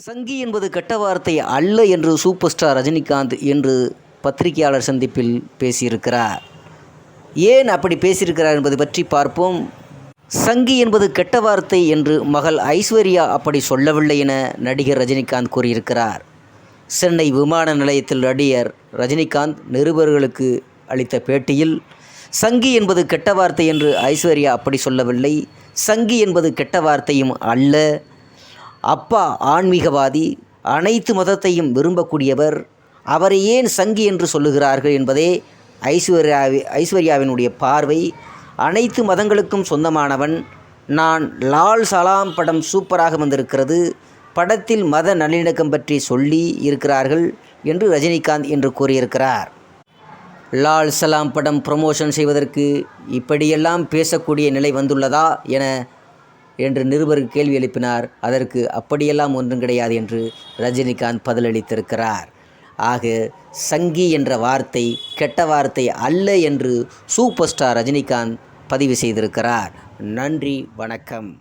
சங்கி என்பது கெட்ட வார்த்தை அல்ல என்று சூப்பர் ஸ்டார் ரஜினிகாந்த் என்று பத்திரிகையாளர் சந்திப்பில் பேசியிருக்கிறார். ஏன் அப்படி பேசியிருக்கிறார் என்பது பற்றி பார்ப்போம். சங்கி என்பது கெட்ட வார்த்தை என்று மகள் ஐஸ்வர்யா அப்படி சொல்லவில்லை என நடிகர் ரஜினிகாந்த் கூறியிருக்கிறார். சென்னை விமான நிலையத்தில் நடிகர் ரஜினிகாந்த் நிருபர்களுக்கு அளித்த பேட்டியில், சங்கி என்பது கெட்ட வார்த்தை என்று ஐஸ்வர்யா அப்படி சொல்லவில்லை, சங்கி என்பது கெட்ட வார்த்தையும் அல்ல, அப்பா ஆன்மீகவாதி, அனைத்து மதத்தையும் விரும்பக்கூடியவர், அவரை ஏன் சங்கி என்று சொல்லுகிறார்கள் என்பதே ஐஸ்வர்யாவினுடைய பார்வை. அனைத்து மதங்களுக்கும் சொந்தமானவன் நான். லால் சலாம் படம் சூப்பராக வந்திருக்கிறது, படத்தில் மத நல்லிணக்கம் பற்றி சொல்லி இருக்கிறார்கள் என்று ரஜினிகாந்த் என்று கூறியிருக்கிறார். லால் சலாம் படம் ப்ரமோஷன் செய்வதற்கு இப்படியெல்லாம் பேசக்கூடிய நிலை வந்துள்ளதா என்று நிருபருக்கு கேள்வி எழுப்பினார். அதற்கு அப்படியெல்லாம் ஒன்றும் கிடையாது என்று ரஜினிகாந்த் பதிலளித்திருக்கிறார். ஆக சங்கி என்ற வார்த்தை கெட்ட வார்த்தை அல்ல என்று சூப்பர் ஸ்டார் ரஜினிகாந்த் பதிவு செய்திருக்கிறார். நன்றி, வணக்கம்.